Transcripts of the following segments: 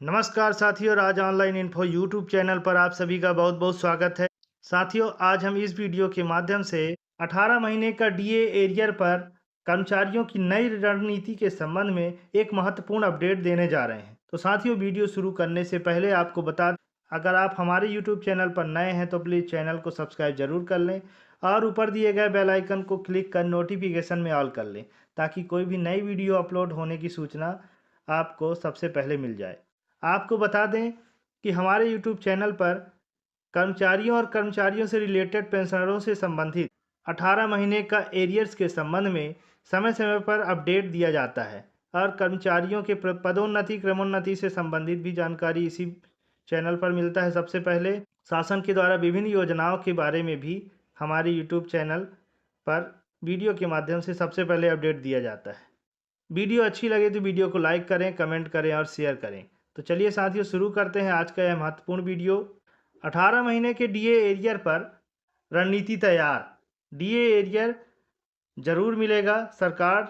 नमस्कार साथियों, राज online info YouTube channel पर आप सभी का बहुत बहुत स्वागत है। साथियों, आज हम इस वीडियो के माध्यम से 18 महीने का डीए एरियर पर कर्मचारियों की नई रणनीति के संबंध में एक महत्वपूर्ण अपडेट देने जा रहे हैं। तो साथियों, वीडियो शुरू करने से पहले आपको बता, अगर आप हमारे यूट्यूब चैनल पर नए हैं तो प्लीज़ चैनल को सब्सक्राइब जरूर कर लें और ऊपर दिए गए बेल आइकन को क्लिक कर नोटिफिकेशन में ऑल कर लें, ताकि कोई भी नई वीडियो अपलोड होने की सूचना आपको सबसे पहले मिल जाए। आपको बता दें कि हमारे यूट्यूब चैनल पर कर्मचारियों और कर्मचारियों से रिलेटेड पेंशनरों से संबंधित 18 महीने का एरियर्स के संबंध में समय समय पर अपडेट दिया जाता है और कर्मचारियों के पदोन्नति क्रमोन्नति से संबंधित भी जानकारी इसी चैनल पर मिलता है। सबसे पहले शासन के द्वारा विभिन्न योजनाओं के बारे में भी हमारे यूट्यूब चैनल पर वीडियो के माध्यम से सबसे पहले अपडेट दिया जाता है। वीडियो अच्छी लगे तो वीडियो को लाइक करें, कमेंट करें और शेयर करें। तो चलिए साथियों, शुरू करते हैं आज का यह महत्वपूर्ण वीडियो। 18 महीने के डीए एरियर पर रणनीति तैयार। डीए एरियर जरूर मिलेगा, सरकार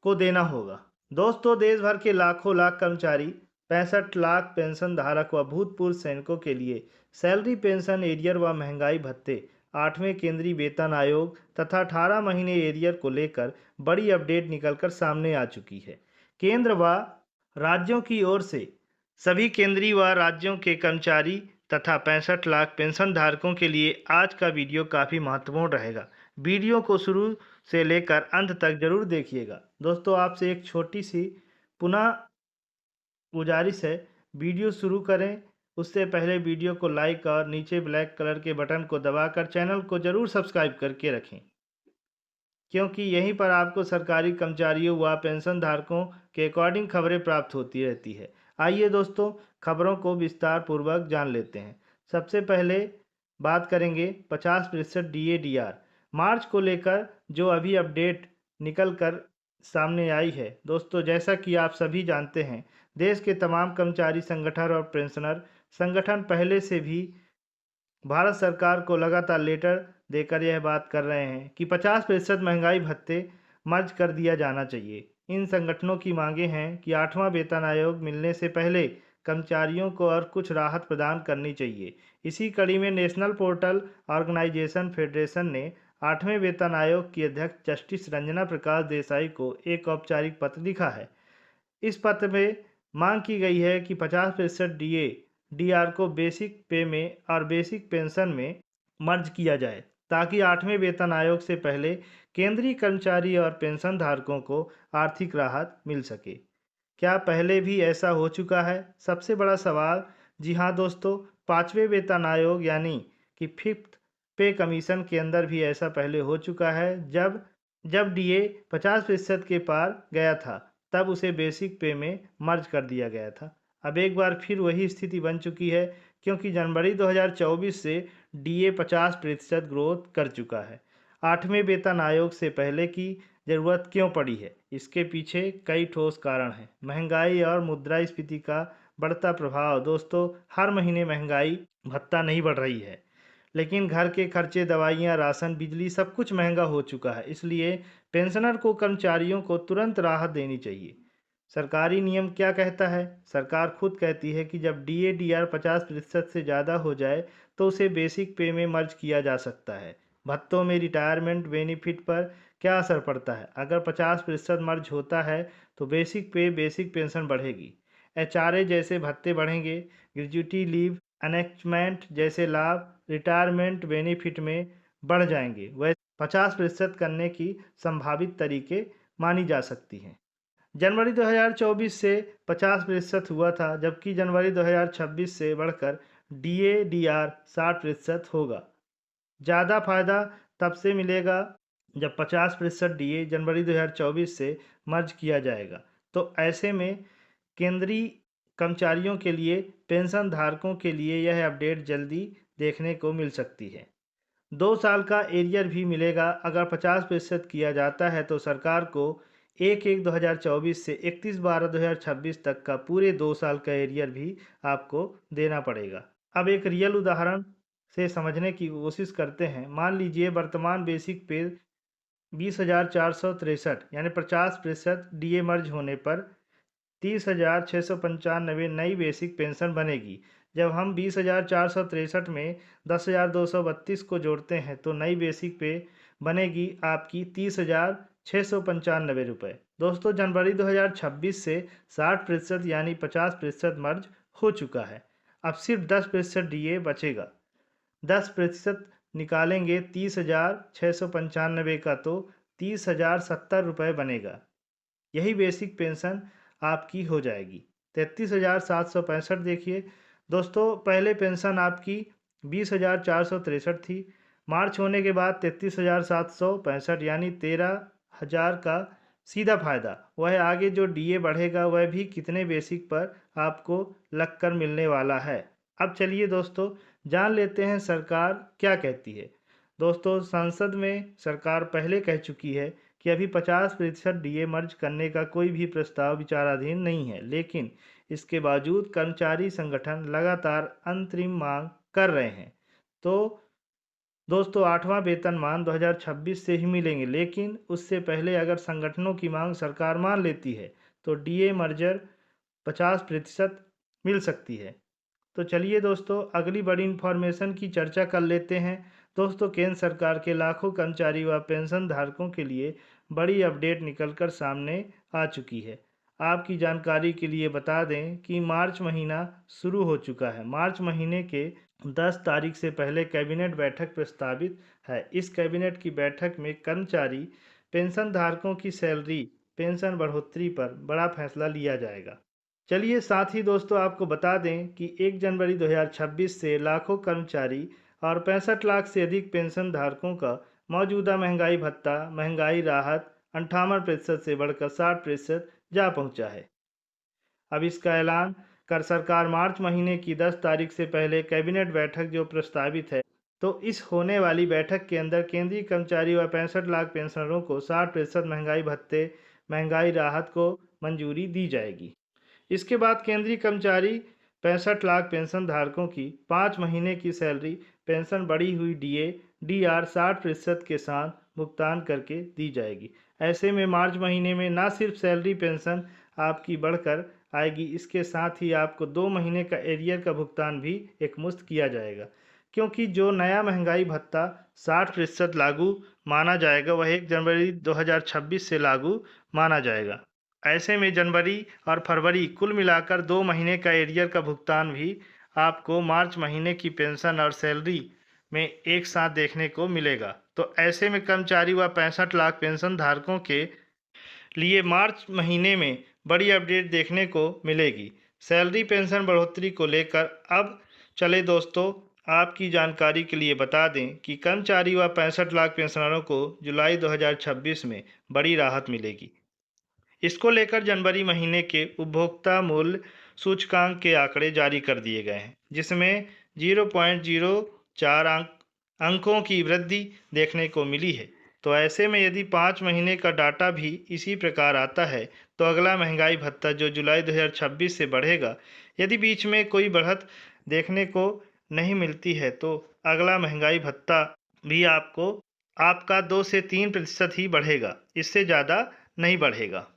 को देना होगा। दोस्तों, देश भर के लाखों लाख कर्मचारी, 65 लाख पेंशन धारक व भूतपूर्व सैनिकों के लिए सैलरी पेंशन एरियर व महंगाई भत्ते 8वें केंद्रीय वेतन आयोग तथा 18 महीने एरियर को लेकर बड़ी अपडेट निकलकर सामने आ चुकी है। केंद्र व राज्यों की ओर से सभी केंद्रीय व राज्यों के कर्मचारी तथा 65 लाख पेंशन धारकों के लिए आज का वीडियो काफ़ी महत्वपूर्ण रहेगा। वीडियो को शुरू से लेकर अंत तक जरूर देखिएगा। दोस्तों, आपसे एक छोटी सी पुनः गुजारिश है, वीडियो शुरू करें उससे पहले वीडियो को लाइक और नीचे ब्लैक कलर के बटन को दबाकर चैनल को जरूर सब्सक्राइब करके रखें, क्योंकि यहीं पर आपको सरकारी कर्मचारियों व पेंशन धारकों के अकॉर्डिंग खबरें प्राप्त होती रहती है। आइए दोस्तों, खबरों को विस्तार पूर्वक जान लेते हैं। सबसे पहले बात करेंगे 50% DADR मार्च को लेकर जो अभी अपडेट निकल कर सामने आई है। दोस्तों, जैसा कि आप सभी जानते हैं, देश के तमाम कर्मचारी संगठन और पेंशनर संगठन पहले से भी भारत सरकार को लगातार लेटर देकर यह बात कर रहे हैं कि 50% महंगाई भत्ते मर्ज कर दिया जाना चाहिए। इन संगठनों की मांगे हैं कि 8वां वेतन आयोग मिलने से पहले कर्मचारियों को और कुछ राहत प्रदान करनी चाहिए। इसी कड़ी में नेशनल पोर्टल ऑर्गेनाइजेशन फेडरेशन ने 8वें वेतन आयोग की अध्यक्ष जस्टिस रंजना प्रकाश देसाई को एक औपचारिक पत्र लिखा है। इस पत्र में मांग की गई है कि 50% डीए डीआर को बेसिक पे में और बेसिक पेंशन में मर्ज किया जाए, ताकि 8वें वेतन आयोग से पहले केंद्रीय कर्मचारी और पेंशन धारकों को आर्थिक राहत मिल सके। क्या पहले भी ऐसा हो चुका है? सबसे बड़ा सवाल। जी हाँ दोस्तों, 5वें वेतन आयोग यानी कि फिफ्थ पे कमीशन के अंदर भी ऐसा पहले हो चुका है। जब जब डीए 50% के पार गया था, तब उसे बेसिक पे में मर्ज कर दिया गया था। अब एक बार फिर वही स्थिति बन चुकी है, क्योंकि जनवरी 2024 से डीए 50% ग्रोथ कर चुका है। 8वें वेतन आयोग से पहले की ज़रूरत क्यों पड़ी है? इसके पीछे कई ठोस कारण हैं। महंगाई और मुद्रास्फीति का बढ़ता प्रभाव। दोस्तों, हर महीने महंगाई भत्ता नहीं बढ़ रही है, लेकिन घर के खर्चे, दवाइयाँ, राशन, बिजली सब कुछ महंगा हो चुका है। इसलिए पेंशनर को, कर्मचारियों को तुरंत राहत देनी चाहिए। सरकारी नियम क्या कहता है? सरकार खुद कहती है कि जब डीए डीआर 50% से ज़्यादा हो जाए तो उसे बेसिक पे में मर्ज किया जा सकता है। भत्तों में रिटायरमेंट बेनिफिट पर क्या असर पड़ता है? अगर 50% मर्ज होता है तो बेसिक पे, बेसिक पेंशन बढ़ेगी, एचआरए जैसे भत्ते बढ़ेंगे, ग्रेच्युटी लीव एनैक्टमेंट जैसे लाभ रिटायरमेंट बेनिफिट में बढ़ जाएंगे। वह 50% करने की संभावित तरीके मानी जा सकती हैं। जनवरी 2024 से 50% हुआ था, जबकि जनवरी 2026 से बढ़कर डीए डीआर 60% होगा। ज़्यादा फायदा तब से मिलेगा जब 50% डीए जनवरी 2024 से मर्ज किया जाएगा। तो ऐसे में केंद्रीय कर्मचारियों के लिए, पेंशन धारकों के लिए यह अपडेट जल्दी देखने को मिल सकती है। 2 साल का एरियर भी मिलेगा। अगर 50% किया जाता है तो सरकार को 1/1/2024 से 31/12/2026 तक का पूरे 2 साल का एरियर भी आपको देना पड़ेगा। अब एक रियल उदाहरण से समझने की कोशिश करते हैं। मान लीजिए वर्तमान बेसिक पे 20,463 यानी 50% डीए मर्ज होने पर 30,695 नई बेसिक पेंशन बनेगी। जब हम 20,463 में 10,232 को जोड़ते हैं तो नई बेसिक पे बनेगी आपकी 30,695 रुपये। दोस्तों, जनवरी 2026 से 60% यानी 50% मर्ज हो चुका है। अब सिर्फ 10% डीए बचेगा। 10% निकालेंगे 30,695 का तो 30,070 रुपये बनेगा। यही बेसिक पेंशन आपकी हो जाएगी। 33,765 देखिए दोस्तों, पहले पेंशन आपकी 20,463 थी। मार्च होने के बाद 33,765 यानी 13,000 का सीधा फायदा। वह आगे जो डीए बढ़ेगा वह भी कितने बेसिक पर आपको लगकर मिलने वाला है। अब चलिए दोस्तों, जान लेते हैं सरकार क्या कहती है। दोस्तों, संसद में सरकार पहले कह चुकी है कि अभी 50% डीए मर्ज करने का कोई भी प्रस्ताव विचाराधीन नहीं है, लेकिन इसके बावजूद कर्मचारी संगठन लगातार अंतरिम मांग कर रहे हैं। तो दोस्तों, 8वां वेतनमान 2026 से ही मिलेंगे, लेकिन उससे पहले अगर संगठनों की मांग सरकार मान लेती है तो डीए मर्जर 50% मिल सकती है। तो चलिए दोस्तों, अगली बड़ी इन्फॉर्मेशन की चर्चा कर लेते हैं। दोस्तों, केंद्र सरकार के लाखों कर्मचारी व पेंशन धारकों के लिए बड़ी अपडेट निकलकर सामने आ चुकी है। आपकी जानकारी के लिए बता दें कि मार्च महीना शुरू हो चुका है। मार्च महीने के 10 तारीख से पहले कैबिनेट बैठक प्रस्तावित है। इस कैबिनेट की बैठक में कर्मचारी पेंशन धारकों की सैलरी पेंशन बढ़ोतरी पर बड़ा फैसला लिया जाएगा। चलिए साथ ही दोस्तों आपको बता दें कि 1 जनवरी 2026 से लाखों कर्मचारी और 65 लाख से अधिक पेंशन धारकों का मौजूदा महंगाई भत्ता महंगाई राहत 58% से बढ़कर 60% जा पहुंचा है। अब इसका ऐलान कर सरकार मार्च महीने की 10 तारीख से पहले कैबिनेट बैठक जो प्रस्तावित है, तो इस होने वाली बैठक के अंदर केंद्रीय कर्मचारी व 65 लाख पेंशनरों को 60% महंगाई भत्ते महंगाई राहत को मंजूरी दी जाएगी। इसके बाद केंद्रीय कर्मचारी 65 लाख पेंशन धारकों की 5 महीने की सैलरी पेंशन बढ़ी हुई डीए डीआर 60% के साथ भुगतान करके दी जाएगी। ऐसे में मार्च महीने में ना सिर्फ सैलरी पेंशन आपकी बढ़कर आएगी, इसके साथ ही आपको 2 महीने का एरियर का भुगतान भी एकमुश्त किया जाएगा, क्योंकि जो नया महंगाई भत्ता 60% लागू माना जाएगा वह 1 जनवरी 2026 से लागू माना जाएगा। ऐसे में जनवरी और फरवरी कुल मिलाकर 2 महीने का एरियर का भुगतान भी आपको मार्च महीने की पेंशन और सैलरी में एक साथ देखने को मिलेगा। तो ऐसे में कर्मचारी व 65 लाख पेंशन धारकों के लिए मार्च महीने में बड़ी अपडेट देखने को मिलेगी। सैलरी पेंशन बढ़ोतरी को लेकर अब चले दोस्तों, आपकी जानकारी के लिए बता दें कि कर्मचारी व 65 लाख पेंशनरों को जुलाई 2026 में बड़ी राहत मिलेगी। इसको लेकर जनवरी महीने के उपभोक्ता मूल्य सूचकांक के आंकड़े जारी कर दिए गए हैं, जिसमें 0.04 अंकों की वृद्धि देखने को मिली है। तो ऐसे में यदि 5 महीने का डाटा भी इसी प्रकार आता है तो अगला महंगाई भत्ता जो जुलाई 2026 से बढ़ेगा, यदि बीच में कोई बढ़त देखने को नहीं मिलती है तो अगला महंगाई भत्ता भी आपका 2 से 3% ही बढ़ेगा, इससे ज़्यादा नहीं बढ़ेगा।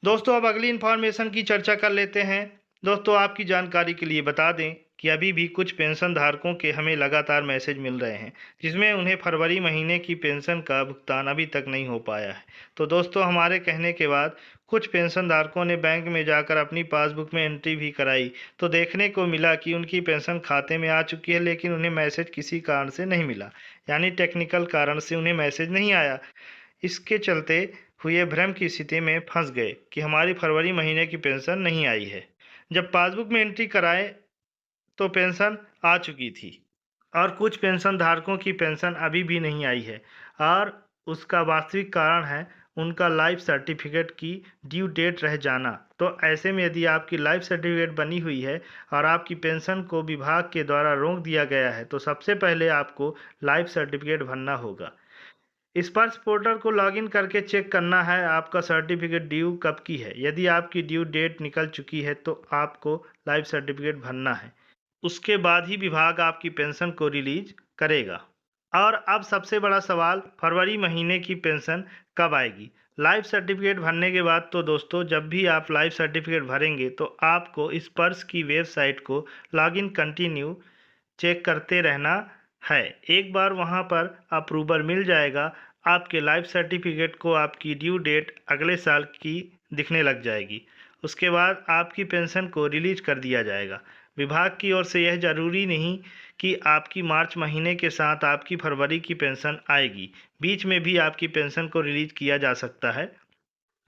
दोस्तों, अब अगली इन्फॉर्मेशन की चर्चा कर लेते हैं। दोस्तों, आपकी जानकारी के लिए बता दें कि अभी भी कुछ पेंशन धारकों के हमें लगातार मैसेज मिल रहे हैं, जिसमें उन्हें फरवरी महीने की पेंशन का भुगतान अभी तक नहीं हो पाया है। तो दोस्तों, हमारे कहने के बाद कुछ पेंशन धारकों ने बैंक में जाकर अपनी पासबुक में एंट्री भी कराई, तो देखने को मिला कि उनकी पेंशन खाते में आ चुकी है, लेकिन उन्हें मैसेज किसी कारण से नहीं मिला, यानी टेक्निकल कारण से उन्हें मैसेज नहीं आया। इसके चलते हुए भ्रम की स्थिति में फंस गए कि हमारी फरवरी महीने की पेंशन नहीं आई है। जब पासबुक में एंट्री कराए तो पेंशन आ चुकी थी और कुछ पेंशन धारकों की पेंशन अभी भी नहीं आई है, और उसका वास्तविक कारण है उनका लाइफ सर्टिफिकेट की ड्यू डेट रह जाना। तो ऐसे में यदि आपकी लाइफ सर्टिफिकेट बनी हुई है और आपकी पेंशन को विभाग के द्वारा रोक दिया गया है, तो सबसे पहले आपको लाइफ सर्टिफिकेट भरना होगा। स्पर्श पोर्टल को लॉगिन करके चेक करना है आपका सर्टिफिकेट ड्यू कब की है। यदि आपकी ड्यू डेट निकल चुकी है तो आपको लाइफ सर्टिफिकेट भरना है, उसके बाद ही विभाग आपकी पेंशन को रिलीज करेगा। और अब सबसे बड़ा सवाल, फरवरी महीने की पेंशन कब आएगी? लाइफ सर्टिफिकेट भरने के बाद तो दोस्तों जब भी आप लाइफ सर्टिफिकेट भरेंगे तो आपको इस पर्स की वेबसाइट को लॉगिन कंटिन्यू चेक करते रहना है। एक बार वहां पर अप्रूवल मिल जाएगा, आपके लाइफ सर्टिफिकेट को आपकी ड्यू डेट अगले साल की दिखने लग जाएगी। उसके बाद आपकी पेंशन को रिलीज कर दिया जाएगा। विभाग की ओर से यह जरूरी नहीं कि आपकी मार्च महीने के साथ आपकी फरवरी की पेंशन आएगी, बीच में भी आपकी पेंशन को रिलीज किया जा सकता है।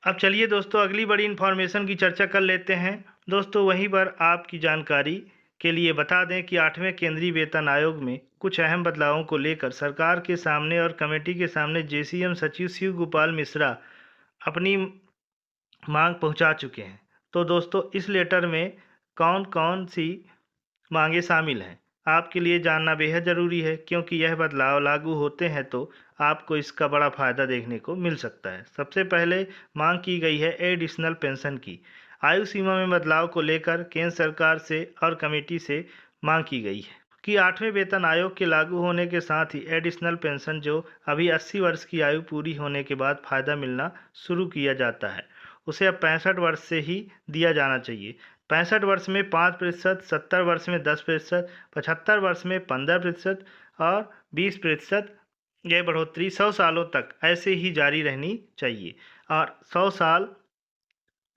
अब चलिए दोस्तों अगली बड़ी इन्फॉर्मेशन की चर्चा कर लेते हैं। दोस्तों वहीं पर आपकी जानकारी के लिए बता दें कि 8वें केंद्रीय वेतन आयोग में कुछ अहम बदलावों को लेकर सरकार के सामने और कमेटी के सामने जेसीएम सचिव शिव गोपाल मिश्रा अपनी मांग पहुंचा चुके हैं। तो दोस्तों इस लेटर में कौन कौन सी मांगे शामिल हैं आपके लिए जानना बेहद ज़रूरी है, क्योंकि यह बदलाव लागू होते हैं तो आपको इसका बड़ा फ़ायदा देखने को मिल सकता है। सबसे पहले मांग की गई है एडिशनल पेंशन की। आयु सीमा में बदलाव को लेकर केंद्र सरकार से और कमेटी से मांग की गई है कि 8वें वेतन आयोग के लागू होने के साथ ही एडिशनल पेंशन जो अभी 80 वर्ष की आयु पूरी होने के बाद फ़ायदा मिलना शुरू किया जाता है, उसे अब 65 वर्ष से ही दिया जाना चाहिए। 65 वर्ष में 5%, 70 वर्ष में 10%, 75 वर्ष में 15% और 20% यह बढ़ोतरी 100 सालों तक ऐसे ही जारी रहनी चाहिए। और 100 साल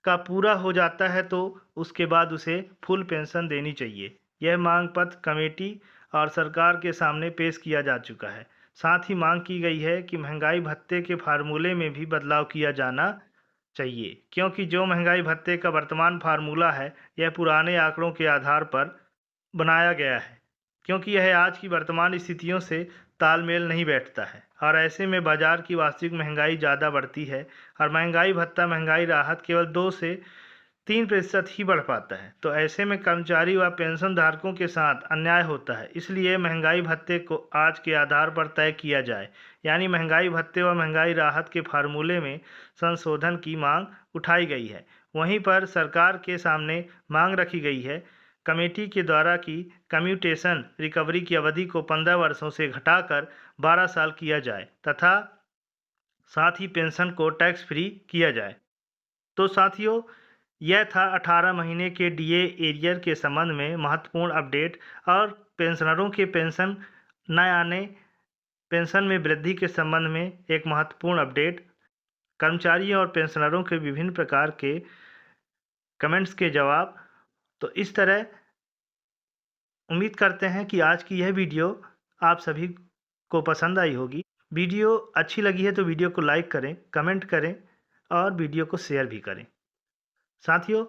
का पूरा हो जाता है तो उसके बाद उसे फुल पेंशन देनी चाहिए। यह मांग पत्र कमेटी और सरकार के सामने पेश किया जा चुका है। साथ ही मांग की गई है कि महंगाई भत्ते के फार्मूले में भी बदलाव किया जाना चाहिए, क्योंकि जो महंगाई भत्ते का वर्तमान फार्मूला है यह पुराने आंकड़ों के आधार पर बनाया गया है, क्योंकि यह आज की वर्तमान स्थितियों से तालमेल नहीं बैठता है और ऐसे में बाजार की वास्तविक महंगाई ज़्यादा बढ़ती है और महंगाई भत्ता महंगाई राहत केवल 2 से 3% ही बढ़ पाता है। तो ऐसे में कर्मचारी व पेंशन धारकों के साथ अन्याय होता है। इसलिए महंगाई भत्ते को आज के आधार पर तय किया जाए, यानी महंगाई भत्ते व महंगाई राहत के फार्मूले में संशोधन की मांग उठाई गई है। वहीं पर सरकार के सामने मांग रखी गई है कमेटी के द्वारा कि कम्यूटेशन रिकवरी की अवधि को 15 वर्षों से घटाकर 12 साल किया जाए तथा साथ ही पेंशन को टैक्स फ्री किया जाए। तो साथियों यह था 18 महीने के डीए एरियर के संबंध में महत्वपूर्ण अपडेट और पेंशनरों के पेंशन न आने, पेंशन में वृद्धि के संबंध में एक महत्वपूर्ण अपडेट, कर्मचारियों और पेंशनरों के विभिन्न प्रकार के कमेंट्स के जवाब। तो इस तरह उम्मीद करते हैं कि आज की यह वीडियो आप सभी को पसंद आई होगी। वीडियो अच्छी लगी है तो वीडियो को लाइक करें, कमेंट करें और वीडियो को शेयर भी करें। साथियों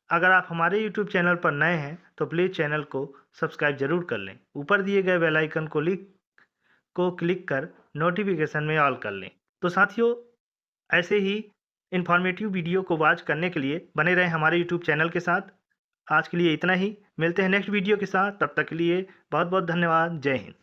अगर आप हमारे YouTube चैनल पर नए हैं तो प्लीज़ चैनल को सब्सक्राइब जरूर कर लें। ऊपर दिए गए बेल आइकन को क्लिक कर नोटिफिकेशन में ऑल कर लें। तो साथियों ऐसे ही इन्फॉर्मेटिव वीडियो को वॉच करने के लिए बने रहें हमारे YouTube चैनल के साथ। आज के लिए इतना ही, मिलते हैं नेक्स्ट वीडियो के साथ। तब तक के लिए बहुत बहुत धन्यवाद। जय हिंद।